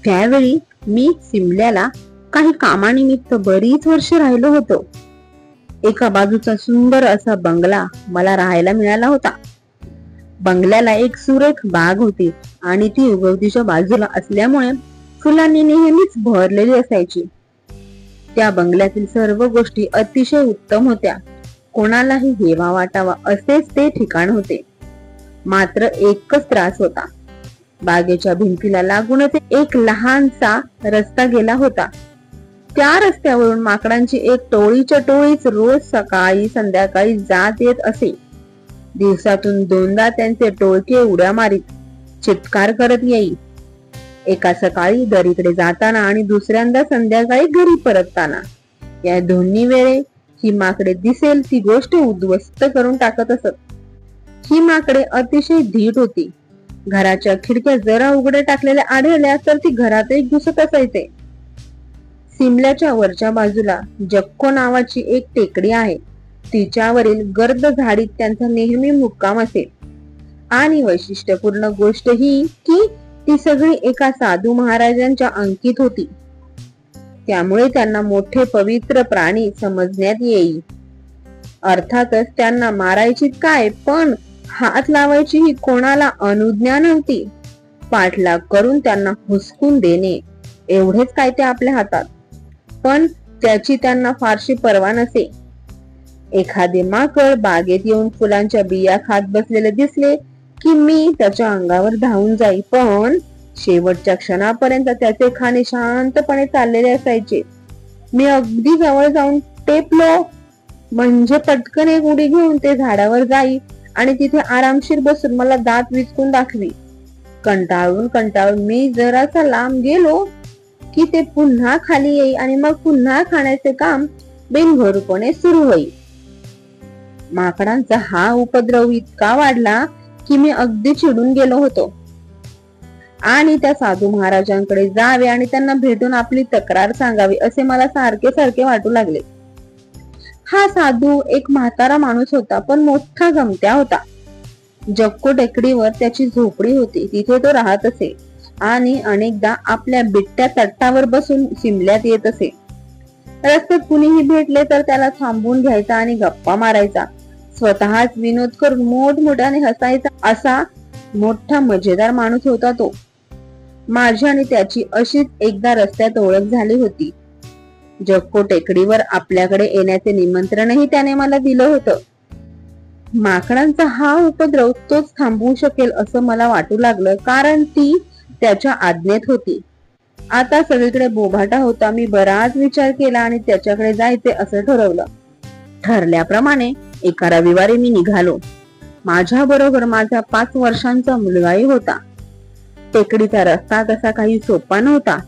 त्यावेळी मी सिमल्याला काही कामानिमित्त बरीच वर्ष राहिलो होतो. एका बाजूचा सुंदर असा बंगला मला राहायला मिळाला होता. बंगल्याला एक सुरेख बाग होती आणि ती उगवतीच्या बाजूला असल्यामुळे फुलांनी नेहमीच भरलेली असायची. त्या बंगल्यातील सर्व गोष्टी अतिशय उत्तम होत्या. कोणालाही हेवा वाटावा असेच ते ठिकाण होते. मात्र एकच त्रास होता. बागेच्या भिंतीला लागूनच एक लहानसा रस्ता गेला होता. त्या रस्त्यावरून माकडांची एक टोळीच्या टोळीच रोज सकाळी संध्याकाळी जात येत असे. दिवसातून 2दा त्यांचे टोळके उड्या मारीत चित्कार करत येई. एका सकाळी दरीकडे जाताना आणि दुसऱ्यांदा संध्याकाळी घरी परतताना. या दोन्ही वेळे ही माकडे दिसेल ती गोष्ट उद्ध्वस्त करून टाकत असत. ही माकडे अतिशय धीट होती. घराच्या खिडक्या जरा उघड्या टाकलेल्या आढळल्या तर ती घरातही घुसत असायचे. सिमल्याच्या वरच्या बाजूला जक्को नावाची एक टेकडी आहे. तिच्यावरील गर्द झाडीत त्यांचा नेहमी मुक्काम असे. आणि वैशिष्ट्यपूर्ण गोष्ट ही की ती सगळी एका साधू महाराजांच्या अंकित होती. त्यामुळे त्यांना मोठे पवित्र प्राणी समजण्यात येई. अर्थातच त्यांना मारायची काय, पण हात लावायची ही कोणाला अनुज्ञा नव्हती. पाठलाग करून त्यांना हुसकून देणे एवढेच काय ते आपल्या हातात. पण त्याची त्यांना फारशी पर्वा नसे. एखादे माकड बागेत येऊन फुलांच्या बिया खात बसलेले दिसले की मी त्याच्या अंगावर धावून जाई, पण शेवटच्या क्षणापर्यंत त्याचे खाणे शांतपणे चाललेले असायचे. मी अगदी जवळ जाऊन टेपलो म्हणजे पटकन एक उडी घेऊन ते झाडावर जाई आणि तिथे आरामशीर बसून मला दात विचकून दाखवी. कंटाळून मी जरासा लांब गेलो की ते पुन्हा खाली येई आणि मग पुन्हा खाण्याचे काम बिनघोरपणे सुरू होई. माकडांचा हा उपद्रव इतका वाढला की मी अगदी चिडून गेलो होतो आणि त्या साधू महाराजांकडे जावे आणि त्यांना भेटून आपली तक्रार सांगावी असे मला सारखे सारखे वाटू लागले. हा साधू एक म्हातारा माणूस होता, पण मोठा गमत्या होता. जक्को टेकडीवर त्याची झोपडी होती. तिथे तो राहत असे आणि अनेकदा आपल्या बिट्ट्या तट्टावर बसून सिमल्यात येत असे. रस्त्यात कुणीही भेटले तर त्याला थांबून घ्यायचा आणि गप्पा मारायचा. स्वतःच विनोद करून मोठमोठ्याने हसायचा असा मोठा मजेदार माणूस होता तो. माझी आणि त्याची अशीच एकदा रस्त्यात ओळख झाली होती. जक्को टेकडीवर आपल्याकडे येण्याचे निमंत्रणही त्याने मला दिलं होतं. माकडांचा हा उपद्रव तोच थांबवू शकेल असं मला वाटू लागलं, कारण ती त्याच्या आज्ञेत होती. आता सगळीकडे बोभाटा होता. मी बराच विचार केला आणि त्याच्याकडे जायचे असं ठरवलं. ठरल्याप्रमाणे एका रविवारी मी निघालो. माझ्या बरोबर माझा 5 वर्षांचा मुलगाही होता. टेकडीचा रस्ता तसा काही सोपा नव्हता.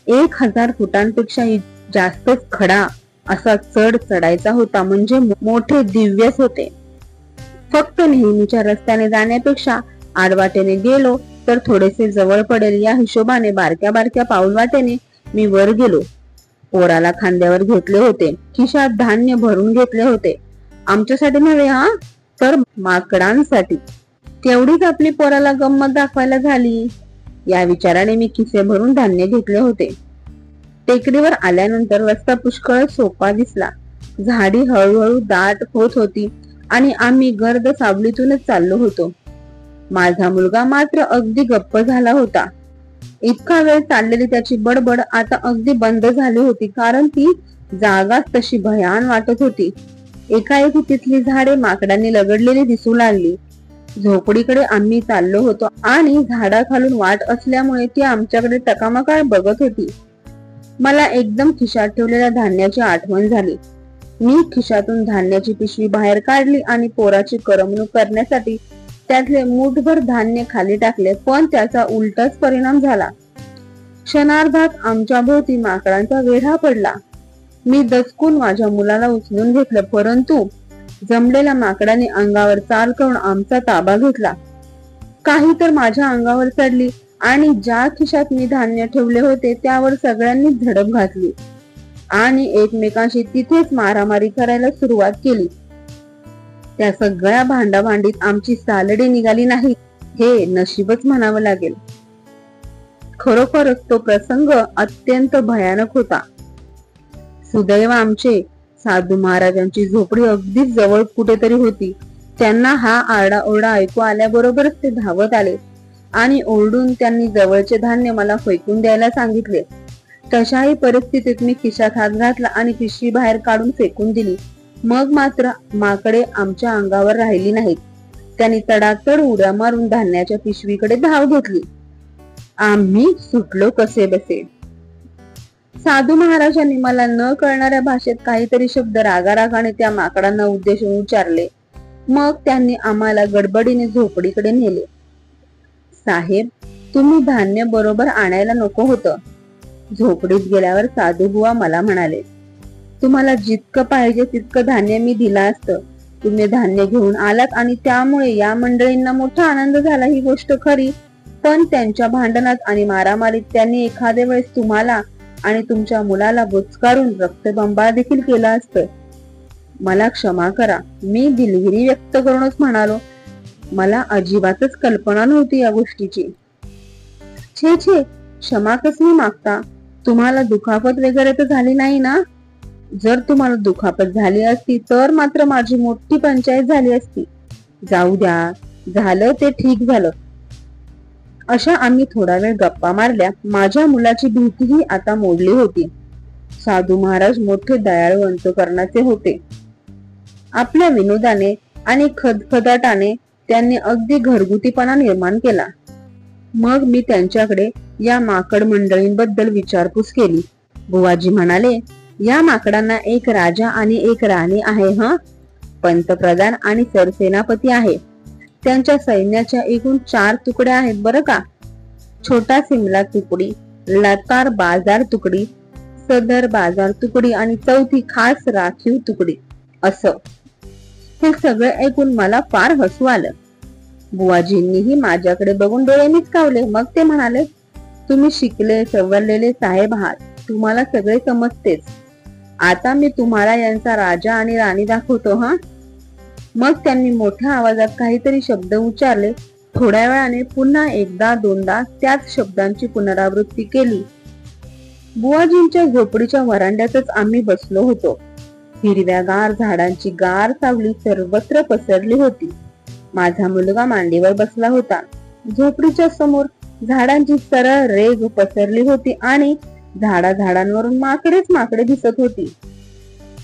1000 फुटांपेक्षाही जास्तच खडा असा चढ चढायचा होता. म्हणजे मोठे दिव्यच होते. फक्त नेहमीच्या रस्त्याने जाण्यापेक्षा आडवाटेने गेलो तर थोडेसे जवळ पडेल या हिशोबाने बारक्या बारक्या पाऊल वाटेने मी वर गेलो. पोराला खांद्यावर घेतले होते. खिशात धान्य भरून घेतले होते. आमच्यासाठी नव्हे हा, तर माकडांसाठी. तेवढीच आपली पोराला गंमत दाखवायला झाली या विचाराने मी खिसे भरून धान्य घेतले होते. टेकडीवर आल्यानंतर रस्ता पुष्कळ सोपा दिसला. झाडी हळूहळू दाट होत होती आणि आम्ही गर्द सावलीतूनच चाललो होतो. माझा मुलगा मात्र अगदी गप्प झाला होता. इतका वेळ चाललेली त्याची बडबड आता अगदी बंद झाली होती, कारण ती जागाच तशी भयान वाटत होती. एकाएकी तिथली झाडे माकडांनी लगडलेली दिसू लागली. झोपडीकडे आम्ही चाललो होतो आणि झाडाखालून वाट असल्यामुळे ती आमच्याकडे टकामकाळ बघत होती. मला एकदम खिशात ठेवलेल्या धान्याची आठवण झाली. मी खिशातून धान्याची पिशवी बाहेर काढली आणि पोराची करमणूक करण्यासाठी त्यातले मूठभर धान्य खाली टाकले, पण त्याचा उलटाच परिणाम झाला. क्षणार्धात आमच्या भोवती माकडांचा वेढा पडला. मी दचकून माझ्या मुलाला उचलून घेतलं, परंतु जमलेल्या माकडाने अंगावर चाल करून आमचा ताबा घेतला. काही तर माझ्या अंगावर चढली आणि ज्या खिशात मी धान्य ठेवले होते त्यावर सगळ्यांनी झडप घातली आणि एकमेकांशी तिथेच मारामारी करायला सुरुवात केली. त्या सगळ्या भांडाभांडीत आमची सालडी निघाली नाही हे नशीबच म्हणावं लागेल. खरोखरच तो प्रसंग अत्यंत भयानक होता. सुदैव आमचे साधू महाराजांची झोपडी अगदीच जवळ कुठेतरी होती. त्यांना हा आरडाओरडा ऐकू आल्याबरोबरच ते धावत आले आणि ओरडून त्यांनी जवळचे धान्य मला फेकून द्यायला सांगितले. तशाही परिस्थितीत मी खिशात हात घातला आणि पिशवी बाहेर काढून फेकून दिली. मग मात्र माकडे आमच्या अंगावर राहिली नाहीत. त्यांनी तडातड उड्या मारून धान्याच्या पिशवीकडे धाव घेतली. आम्ही सुटलो कसे बसे. साधू महाराजांनी मला न कळणाऱ्या भाषेत काहीतरी शब्द रागारागाने त्या माकडांना उद्देशून उच्चारले. मग त्यांनी आम्हाला गडबडीने झोपडीकडे नेले. साहेब, तुम्ही धान्य बरोबर आणायला नको होतं. झोपडीत गेल्यावर साधू बुवा मला म्हणाले, तुम्हाला जितकं पाहिजे तितकं धान्य मी दिलं असतं. तुम्ही धान्य घेऊन आलात आणि त्यामुळे या मंडळींना मोठा आनंद झाला ही गोष्ट खरी, पण त्यांच्या भांडणात आणि मारामारीत त्यांनी एखाद्या वेळेस तुम्हाला आणि तुमच्या मुलाला बुचकारून रक्तबंबाळ देखील केला असतं. मला क्षमा करा. मी दिलगिरी व्यक्त करूनच म्हणालो. मला अजिबातच कल्पना नव्हती या गोष्टीची. छे छे, क्षमा कसली मागता? तुम्हाला दुखापत वगैरे तर झाली नाही ना? जर तुम्हाला दुखापत झाली असती तर मात्र माझी मोठी पंचायत झाली असती. जाऊ द्या, झालं ते ठीक झालं. अशा आम्ही थोडा वेळ गप्पा मारल्या. माझ्या मुलाची भीतीही आता मोडली होती. साधू महाराज मोठे दयाळू अंतःकरणाचे होते. आपल्या विनोदाने आणि खदखदाटाने त्यांनी अगदी घरगुतीपणा निर्माण केला. मग मी त्यांच्याकडे या माकड मंडळींबद्दल विचारपूस केली. बुवाजी म्हणाले, या माकडांना एक राजा आणि एक राणी आहे. पंतप्रधान आणि सरसेनापती आहे. त्यांच्या सैन्याच्या एकूण 4 तुकड्या आहेत बरं का. छोटा सिमला तुकडी, लतार बाजार तुकडी, सदर बाजार तुकडी आणि 4थी खास राखीव तुकडी. असं हे सगळे ऐकून मला फार हसू आलं. बुवाजींनीही माझ्याकडे बघून डोळे मिचकावले. मग ते म्हणाले, तुम्ही शिकले सवरलेले साहेब आहात. तुम्हाला सगळे समजतेच. आता मी तुम्हाला यांचा राजा आणि राणी दाखवतो. मग त्यांनी मोठ्या आवाजात काहीतरी शब्द उच्चारले. थोड्या वेळाने पुन्हा एकदा दोनदा त्याच शब्दांची पुनरावृत्ती केली. बुवाजींच्या झोपडीच्या वरांड्यातच आम्ही बसलो होतो. हिरव्यागार झाडांची गार सावली सर्वत्र पसरली होती. माझा मुलगा मांडीवर बसला होता. झोपडीच्या समोर झाडांची सरळ रेघ पसरली होती आणि झाडांवरून माकडे दिसत होती.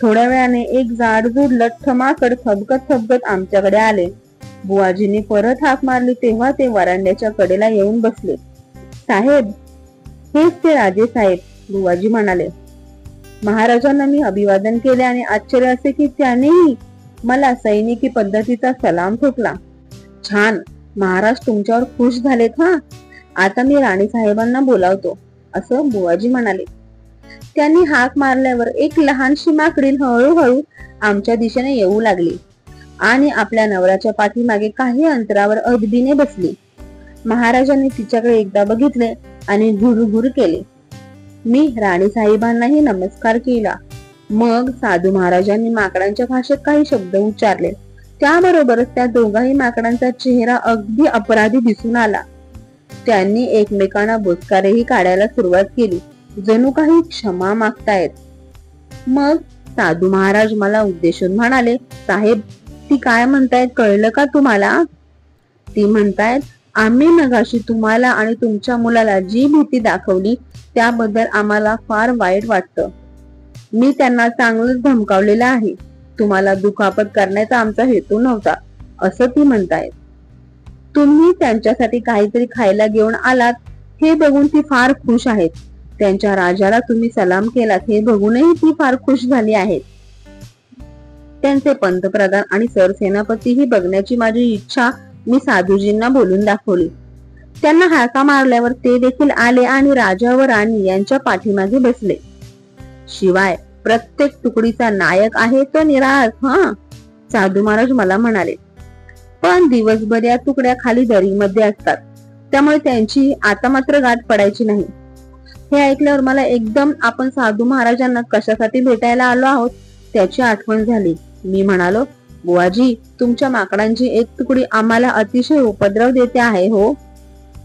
थोड्या वेळाने एक जाडजूड लठ्ठ माकड थबकत आमच्याकडे आले. बुवाजींनी परत हाक मारली तेव्हा ते वरांड्याच्या कडेला येऊन बसले. साहेब, हेच ते राजे साहेब, बुवाजी म्हणाले. महाराजांना मी अभिवादन केले आणि आश्चर्य असे की त्यानेही मला सैनिकी पद्धतीचा सलाम ठोकला. छान, महाराज तुमच्यावर खुश झालेत. आता मी राणी साहेबांना बोलावतो, असं बुवाजी म्हणाले. त्यांनी हाक मारल्यावर एक लहानशी माकडी हळूहळू आमच्या दिशेने येऊ लागली आणि आपल्या नवऱ्याच्या पाठीमागे काही अंतरावर अगदीने बसली. महाराजांनी तिच्याकडे एकदा बघितले आणि घुरघुर केले. मी राणी साहेबांनाही नमस्कार केला. मग साधू महाराजांनी माकडांच्या भाषेत काही शब्द उच्चारले. त्याबरोबरच त्या दोघाही माकडांचा चेहरा अगदी अपराधी दिसून आला. त्यांनी एकमेकांना बोचकारेही काढायला सुरुवात केली, जणू काही क्षमा मागतायत. मग साधू महाराज मला उद्देशून म्हणाले, साहेब, ती काय म्हणतायत कळलं का तुम्हाला? ती म्हणतायत, आम्ही मगाशी तुम्हाला आणि तुमच्या मुलाला जी भीती दाखवली त्याबद्दल आम्हाला फार वाईट वाटतं. मी त्यांना चांगलंच धमकावलेलं आहे. तुम्हाला दुखापत करण्याचा आमचा हेतू नव्हता, असं ती म्हणतायत. तुम्ही त्यांच्यासाठी काहीतरी खायला घेऊन आलात हे बघून ती फार खुश आहेत. त्यांच्या राजाला तुम्ही सलाम केलात हे बघूनही ती फार खुश झाली आहेत. त्यांचे पंतप्रधान आणि सरसेनापतीही बघण्याची माझी इच्छा मी साधूजींना बोलून दाखवली. त्यांना हाका मारल्यावर ते देखील आले आणि राजा व राणी यांच्या पाठीमागे बसले. शिवाय प्रत्येक तुकडीचा नायक आहे तो निराळच. साधू महाराज मला म्हणाले, पण दिवसभर या तुकड्या खाली दरीमध्ये असतात, त्यामुळे त्यांची आता मात्र गाठ पडायची नाही. हे ऐकल्यावर मला एकदम आपण साधू महाराजांना कशासाठी भेटायला आलो आहोत त्याची आठवण झाली. मी म्हणालो, बुवाजी, तुमच्या माकडांची एक तुकडी आम्हाला अतिशय उपद्रव देते आहे. हो,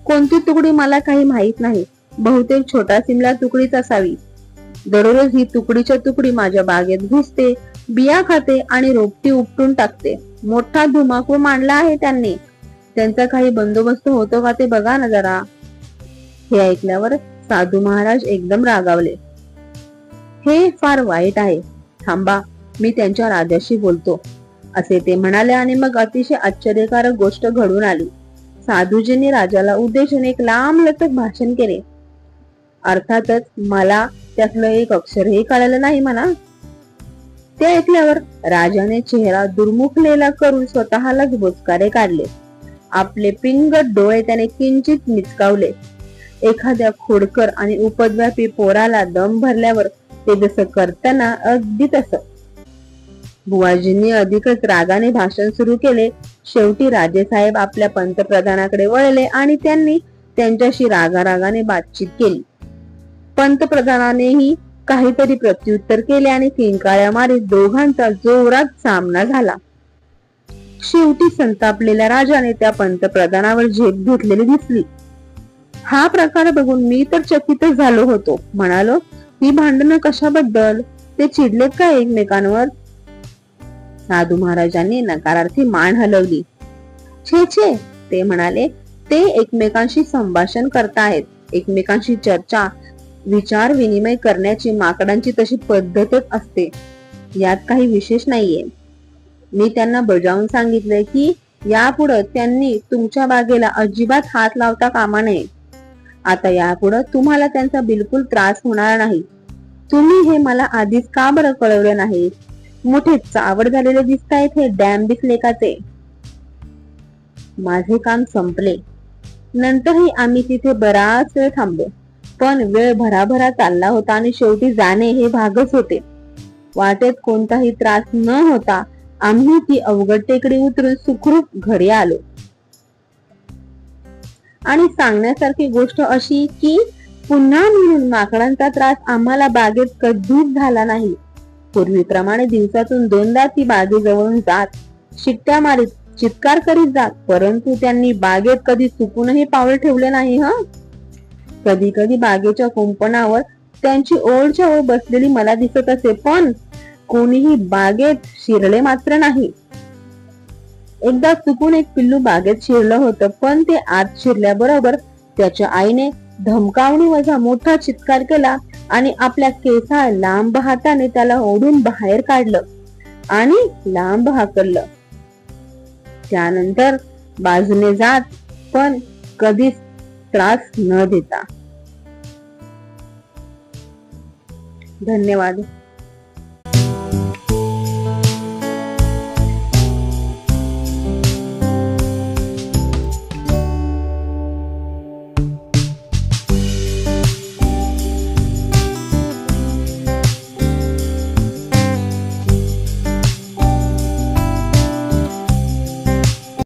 कोणती तुकडी मला काही माहित नाही, बहुतेक छोटा सिमला तुकडीच असावी. दररोज ही तुकडीच्या तुकडी माझ्या बागेत घुसते, बिया खाते आणि रोपटी उपटून टाकते. मोठा धुमाकूळ मांडला आहे त्यांनी. त्यांचा काही बंदोबस्त होतो का ते बघा ना जरा. हे ऐकल्यावर साधू महाराज एकदम रागावले. हे फार वाईट आहे. थांबा, मी त्यांच्या राजाशी बोलतो, असे ते म्हणाले. आणि मग अतिशय आश्चर्यकारक गोष्ट घडून आली. साधूजींनी राजाला उद्देशून एक लांबलचक भाषण केले. अर्थातच मला त्यातलं एक अक्षरही कळालं नाही म्हणा. ते ऐकल्यावर राजाने चेहरा दुर्मुखलेला करून स्वतःलाच बोचकारे काढले. आपले पिंगट डोळे त्याने किंचित मिचकावले. एखाद्या खोडकर आणि उपद्व्यापी पोराला दम भरल्यावर ते जसं करताना अगदी तसं. बुवाजींनी अधिकच रागाने भाषण सुरू केले. शेवटी राजेसाहेब आपल्या पंतप्रधानाकडे वळले आणि त्यांनी त्यांच्याशी रागारागाने बातचीत केली. पंतप्रधानानेही काहीतरी प्रत्युत्तर केले आणि किंकाळ्या मारीत दोघांचा जोरात सामना झाला. शेवटी संतापलेल्या राजाने त्या पंतप्रधानावर झेप घेतलेली दिसली. हा प्रकार बघून मी तर चकितच झालो होतो. म्हणालो, ही भांडणं कशाबद्दल? ते चिडलेत का एकमेकांवर? साधू महाराजांनी नकारार्थी मान हलवली. छे छे, ते म्हणाले, ते एकमेकांशी संभाषण करतायत. एकमेकांशी चर्चा विचार विनिमय करण्याची माकडांची तशी पद्धतच असते. यात काही विशेष नाहीये. मी त्यांना बजावून सांगितले की यापुढे त्यांनी तुमच्या बागेला अजिबात हात लावता कामा नये. आता यापुढे तुम्हाला त्यांचा बिलकुल त्रास होणार नाही. तुम्ही हे मला आधीच का बरं कळवलं नाही? मोठे चावड झालेले दिसतायत हे डॅम्बिस लेखाचे. माझे काम संपले. नंतरही आम्ही तिथे बराच वेळ थांबलो. पण वेळ भराभरा चालला होता आणि शेवटी जाणे हे भागच होते. वाटेत कोणताही त्रास न होता आम्ही ती अवघड टेकडी उतरून सुखरूप घरी आलो. आणि सांगण्यासारखी गोष्ट अशी की पुन्हा म्हणून माकडांचा त्रास आम्हाला बागेत कधीच झाला नाही. पूर्वीप्रमाणे दिवसातून 2दा ती बागेजवळून जात, शिट्ट्या मारीत, चित्कार करीत जात. परंतु त्यांनी बागेत कधी चुकूनही पाऊल ठेवले नाही. कधी कधी बागेच्या कुंपणावर त्यांची ओळच्या ओळ बसलेली मला दिसत असे, पण कोणीही बागेत शिरले मात्र नाही. एकदा चुकून एक पिल्लू बागेत शिरलं होतं, पण ते आत शिरल्याबरोबर त्याच्या आईने धमकावणी वजा मोठा चित्कार केला आणि आपल्या केसा लांब हाताने त्याला ओढून बाहेर काढलं आणि लांब हाकललं. त्यानंतर बाजूने जात, पण कधीच त्रास न देता. धन्यवाद.